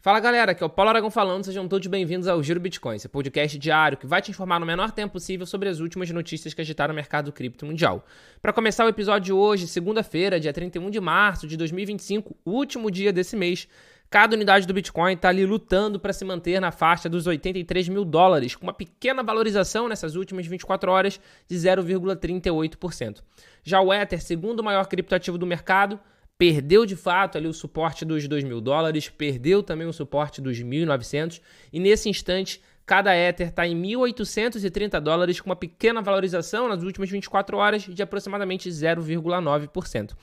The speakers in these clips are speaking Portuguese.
Fala galera, aqui é o Paulo Aragão falando, sejam todos bem-vindos ao Giro Bitcoin, esse podcast diário que vai te informar no menor tempo possível sobre as últimas notícias que agitaram o mercado cripto mundial. Para começar o episódio de hoje, segunda-feira, dia 31 de março de 2025, o último dia desse mês, cada unidade do Bitcoin está ali lutando para se manter na faixa dos 83 mil dólares, com uma pequena valorização nessas últimas 24 horas de 0,38%. Já o Ether, segundo maior criptoativo do mercado, perdeu de fato ali o suporte dos 2 mil dólares, perdeu também o suporte dos 1.900 e nesse instante cada Ether está em 1.830 dólares com uma pequena valorização nas últimas 24 horas de aproximadamente 0,9%.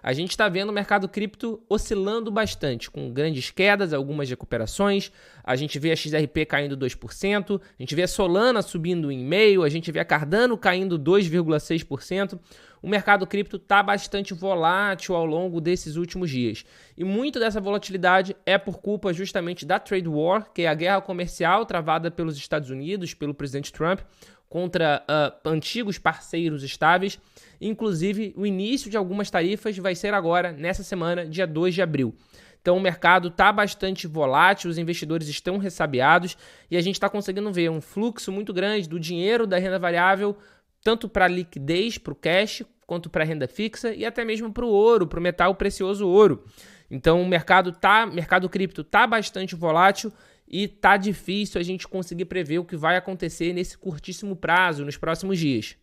A gente está vendo o mercado cripto oscilando bastante, com grandes quedas, algumas recuperações. A gente vê a XRP caindo 2%, a gente vê a Solana subindo 1,5%, a gente vê a Cardano caindo 2,6%. O mercado cripto está bastante volátil ao longo desses últimos dias. E muito dessa volatilidade é por culpa justamente da Trade War, que é a guerra comercial travada pelos Estados Unidos, pelo presidente Trump, contra antigos parceiros estáveis. Inclusive, o início de algumas tarifas vai ser agora, nessa semana, dia 2 de abril. Então, o mercado está bastante volátil, os investidores estão ressabiados e a gente está conseguindo ver um fluxo muito grande do dinheiro da renda variável, tanto para liquidez, para o cash, quanto para renda fixa e até mesmo para o ouro, para o metal precioso ouro. Então, o mercado cripto está bastante volátil e está difícil a gente conseguir prever o que vai acontecer nesse curtíssimo prazo, nos próximos dias.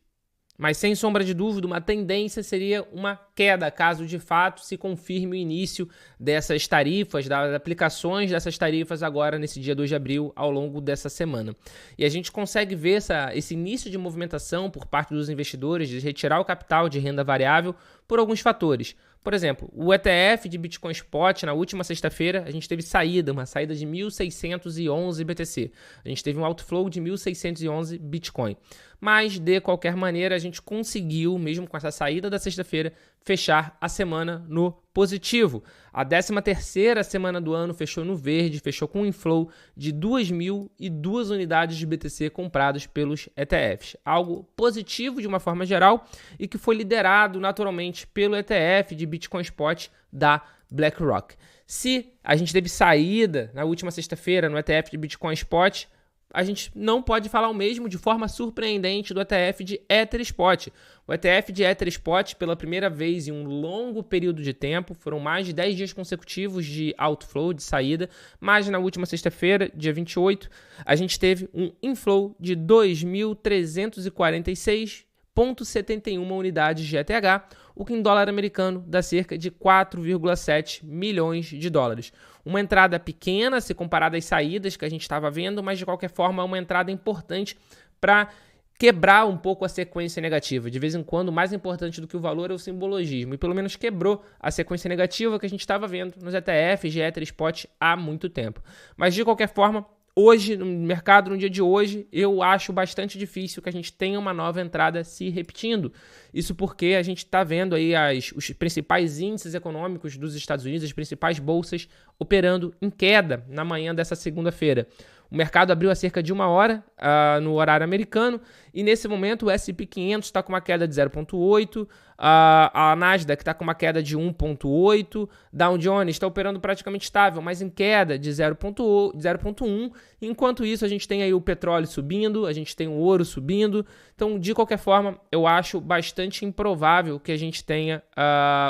Mas, sem sombra de dúvida, uma tendência seria uma queda, caso de fato se confirme o início dessas tarifas, das aplicações dessas tarifas agora nesse dia 2 de abril, ao longo dessa semana. E a gente consegue ver esse início de movimentação por parte dos investidores de retirar o capital de renda variável por alguns fatores. Por exemplo, o ETF de Bitcoin Spot, na última sexta-feira, a gente teve uma saída de 1.611 BTC. A gente teve um outflow de 1.611 Bitcoin. Mas, de qualquer maneira, a gente conseguiu, mesmo com essa saída da sexta-feira, fechar a semana no positivo. A 13ª semana do ano fechou no verde, fechou com um inflow de 2.002 unidades de BTC compradas pelos ETFs. Algo positivo de uma forma geral e que foi liderado naturalmente pelo ETF de Bitcoin Spot da BlackRock. Se a gente teve saída na última sexta-feira no ETF de Bitcoin Spot, a gente não pode falar o mesmo de forma surpreendente do ETF de Ether Spot. O ETF de Ether Spot, pela primeira vez em um longo período de tempo, foram mais de 10 dias consecutivos de outflow, de saída, mas na última sexta-feira, dia 28, a gente teve um inflow de 2.346,71 unidades de ETH, o que em dólar americano dá cerca de 4,7 milhões de dólares. Uma entrada pequena se comparada às saídas que a gente estava vendo, mas de qualquer forma é uma entrada importante para quebrar um pouco a sequência negativa. De vez em quando, mais importante do que o valor é o simbologismo, e pelo menos quebrou a sequência negativa que a gente estava vendo nos ETFs de Ether Spot há muito tempo. Mas de qualquer forma, hoje, no mercado, no dia de hoje, eu acho bastante difícil que a gente tenha uma nova entrada se repetindo. Isso porque a gente está vendo aí os principais índices econômicos dos Estados Unidos, as principais bolsas, operando em queda na manhã dessa segunda-feira. O mercado abriu há cerca de 1 hora no horário americano e nesse momento o S&P 500 está com uma queda de 0,8%, a Nasdaq está com uma queda de 1,8%, Dow Jones está operando praticamente estável, mas em queda de 0,1%. Enquanto isso, a gente tem aí o petróleo subindo, a gente tem o ouro subindo. Então, de qualquer forma, eu acho bastante improvável que a gente tenha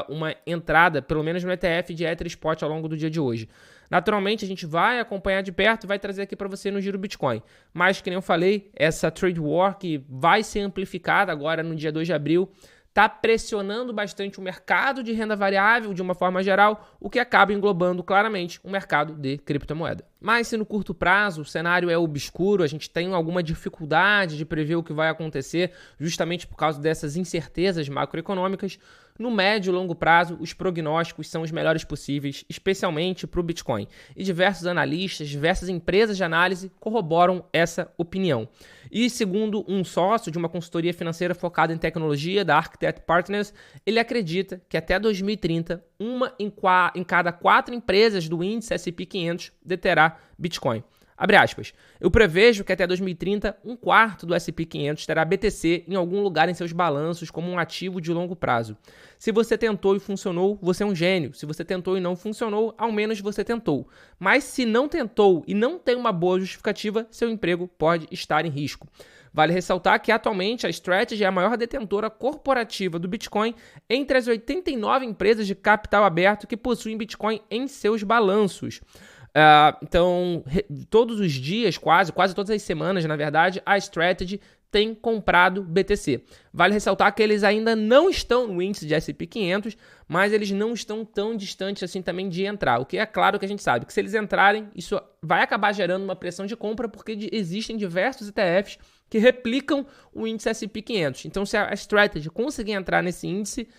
uma entrada, pelo menos no ETF de Ether Spot ao longo do dia de hoje. Naturalmente, a gente vai acompanhar de perto e vai trazer aqui para você no Giro Bitcoin. Mas, que nem eu falei, essa Trade War que vai ser amplificada agora no dia 2 de abril, está pressionando bastante o mercado de renda variável de uma forma geral, o que acaba englobando claramente o mercado de criptomoeda. Mas se no curto prazo o cenário é obscuro, a gente tem alguma dificuldade de prever o que vai acontecer justamente por causa dessas incertezas macroeconômicas, no médio e longo prazo os prognósticos são os melhores possíveis, especialmente para o Bitcoin. E diversos analistas, diversas empresas de análise corroboram essa opinião. E segundo um sócio de uma consultoria financeira focada em tecnologia, da Architect Partners, ele acredita que até 2030, uma em cada 4 empresas do índice S&P 500 deterá Bitcoin. Abre aspas. Eu prevejo que até 2030, um quarto do S&P 500 terá BTC em algum lugar em seus balanços como um ativo de longo prazo. Se você tentou e funcionou, você é um gênio. Se você tentou e não funcionou, ao menos você tentou. Mas se não tentou e não tem uma boa justificativa, seu emprego pode estar em risco. Vale ressaltar que atualmente a Strategy é a maior detentora corporativa do Bitcoin entre as 89 empresas de capital aberto que possuem Bitcoin em seus balanços. Então, todos os dias, quase todas as semanas, na verdade, a Strategy tem comprado BTC. Vale ressaltar que eles ainda não estão no índice de S&P 500, mas eles não estão tão distantes assim também de entrar. O que é claro que a gente sabe que se eles entrarem, isso vai acabar gerando uma pressão de compra, porque existem diversos ETFs que replicam o índice S&P 500. Então, se a Strategy conseguir entrar nesse índice,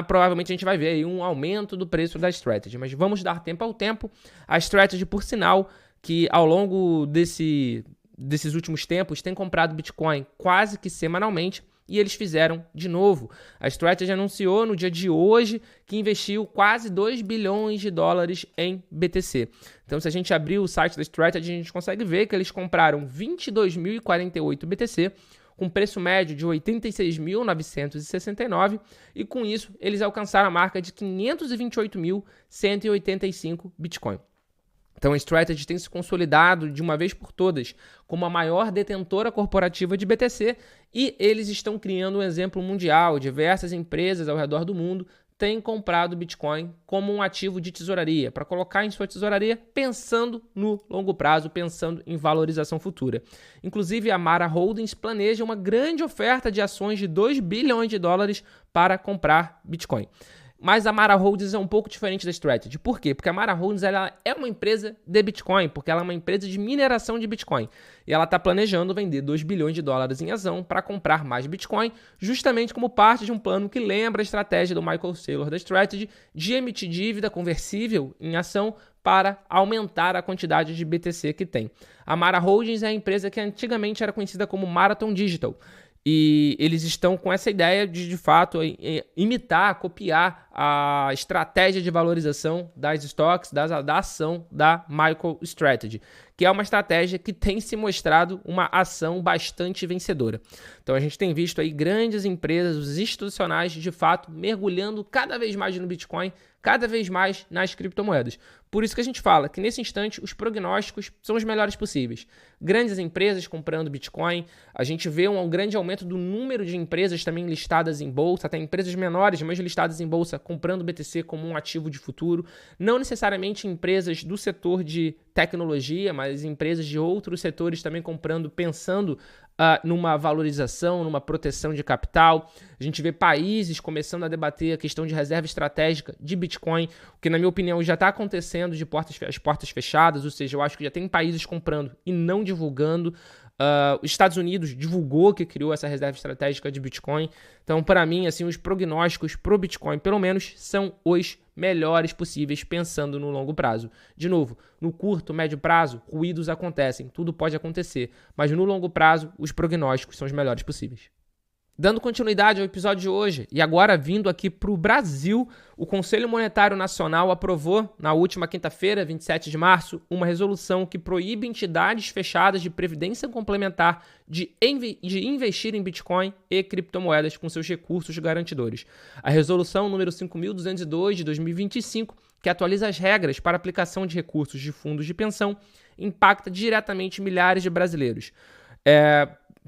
provavelmente a gente vai ver aí um aumento do preço da Strategy. Mas vamos dar tempo ao tempo. A Strategy, por sinal, que ao longo desses últimos tempos tem comprado Bitcoin quase que semanalmente, e eles fizeram de novo. A Strategy anunciou no dia de hoje que investiu quase 2 bilhões de dólares em BTC. Então, se a gente abrir o site da Strategy, a gente consegue ver que eles compraram 22.048 BTC, com preço médio de 86.969, e com isso eles alcançaram a marca de 528.185 Bitcoin. Então a Strategy tem se consolidado de uma vez por todas como a maior detentora corporativa de BTC, e eles estão criando um exemplo mundial. Diversas empresas ao redor do mundo têm comprado Bitcoin como um ativo de tesouraria, para colocar em sua tesouraria pensando no longo prazo, pensando em valorização futura. Inclusive, a Mara Holdings planeja uma grande oferta de ações de 2 bilhões de dólares para comprar Bitcoin. Mas a Mara Holdings é um pouco diferente da Strategy. Por quê? Porque a Mara Holdings ela é uma empresa de Bitcoin, porque ela é uma empresa de mineração de Bitcoin. E ela está planejando vender 2 bilhões de dólares em ação para comprar mais Bitcoin, justamente como parte de um plano que lembra a estratégia do Michael Saylor da Strategy de emitir dívida conversível em ação para aumentar a quantidade de BTC que tem. A Mara Holdings é a empresa que antigamente era conhecida como Marathon Digital. E eles estão com essa ideia de fato, imitar, copiar a estratégia de valorização das stocks, da ação da MicroStrategy, que é uma estratégia que tem se mostrado uma ação bastante vencedora. Então a gente tem visto aí grandes empresas, os institucionais, de fato, mergulhando cada vez mais no Bitcoin, cada vez mais nas criptomoedas. Por isso que a gente fala que nesse instante os prognósticos são os melhores possíveis. Grandes empresas comprando Bitcoin, a gente vê um grande aumento do número de empresas também listadas em bolsa, até empresas menores, mas listadas em bolsa, comprando BTC como um ativo de futuro. Não necessariamente empresas do setor de tecnologia, mas empresas de outros setores também comprando, pensando numa valorização, numa proteção de capital. A gente vê países começando a debater a questão de reserva estratégica de Bitcoin, o que na minha opinião já está acontecendo de as portas fechadas, ou seja, eu acho que já tem países comprando e não divulgando. Os Estados Unidos divulgou que criou essa reserva estratégica de Bitcoin. Então, para mim, assim, os prognósticos para o Bitcoin, pelo menos, são os melhores possíveis, pensando no longo prazo. De novo, no curto, médio prazo, ruídos acontecem, tudo pode acontecer. Mas no longo prazo, os prognósticos são os melhores possíveis. Dando continuidade ao episódio de hoje, e agora vindo aqui para o Brasil, o Conselho Monetário Nacional aprovou, na última quinta-feira, 27 de março, uma resolução que proíbe entidades fechadas de previdência complementar de investir em Bitcoin e criptomoedas com seus recursos garantidores. A resolução número 5.202 de 2025, que atualiza as regras para aplicação de recursos de fundos de pensão, impacta diretamente milhares de brasileiros.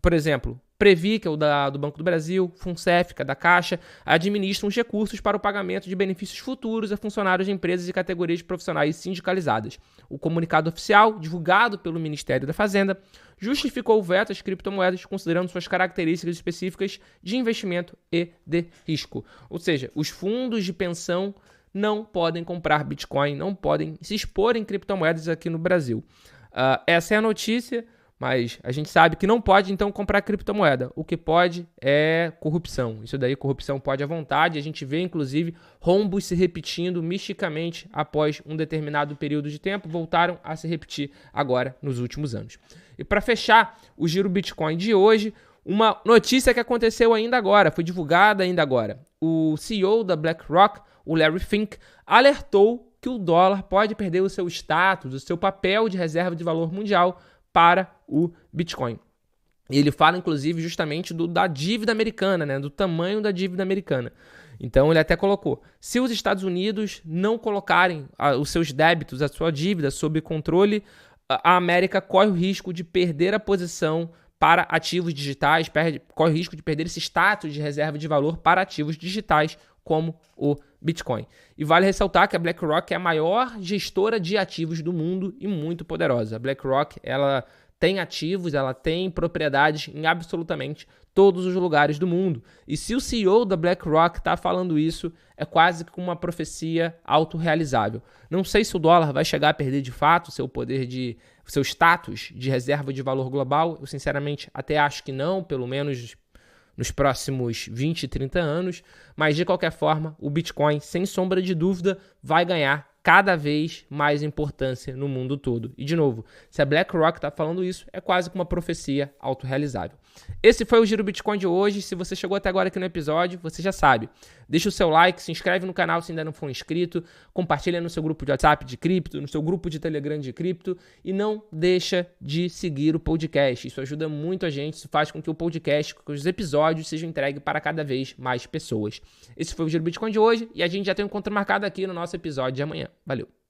Por exemplo, Previ, que é o do Banco do Brasil, Funcef, que é da Caixa, administram os recursos para o pagamento de benefícios futuros a funcionários de empresas e categorias profissionais sindicalizadas. O comunicado oficial, divulgado pelo Ministério da Fazenda, justificou o veto às criptomoedas, considerando suas características específicas de investimento e de risco. Ou seja, os fundos de pensão não podem comprar Bitcoin, não podem se expor em criptomoedas aqui no Brasil. Essa é a notícia. Mas a gente sabe que não pode, então, comprar criptomoeda. O que pode é corrupção. Isso daí, corrupção pode à vontade. A gente vê, inclusive, rombos se repetindo misticamente após um determinado período de tempo. Voltaram a se repetir agora nos últimos anos. E para fechar o Giro Bitcoin de hoje, uma notícia que aconteceu ainda agora, foi divulgada ainda agora. O CEO da BlackRock, o Larry Fink, alertou que o dólar pode perder o seu status, o seu papel de reserva de valor mundial para o Bitcoin. E ele fala, inclusive, justamente da dívida americana, né? Do tamanho da dívida americana. Então, ele até colocou, se os Estados Unidos não colocarem os seus débitos, a sua dívida sob controle, a América corre o risco de perder a posição para ativos digitais, corre o risco de perder esse status de reserva de valor para ativos digitais, como o Bitcoin. E vale ressaltar que a BlackRock é a maior gestora de ativos do mundo e muito poderosa. A BlackRock, ela tem ativos, ela tem propriedades em absolutamente todos os lugares do mundo. E se o CEO da BlackRock está falando isso, é quase que uma profecia autorrealizável. Não sei se o dólar vai chegar a perder de fato o seu status de reserva de valor global. Eu, sinceramente, até acho que não, pelo menos nos próximos 20, 30 anos. Mas, de qualquer forma, o Bitcoin, sem sombra de dúvida, vai ganhar cada vez mais importância no mundo todo. E, de novo, se a BlackRock está falando isso, é quase que uma profecia autorrealizável. Esse foi o Giro Bitcoin de hoje. Se você chegou até agora aqui no episódio, você já sabe. Deixa o seu like, se inscreve no canal se ainda não for inscrito, compartilha no seu grupo de WhatsApp de cripto, no seu grupo de Telegram de cripto e não deixa de seguir o podcast. Isso ajuda muito a gente, isso faz com que o podcast, com que os episódios sejam entregues para cada vez mais pessoas. Esse foi o Giro Bitcoin de hoje e a gente já tem um encontro marcado aqui no nosso episódio de amanhã. Valeu!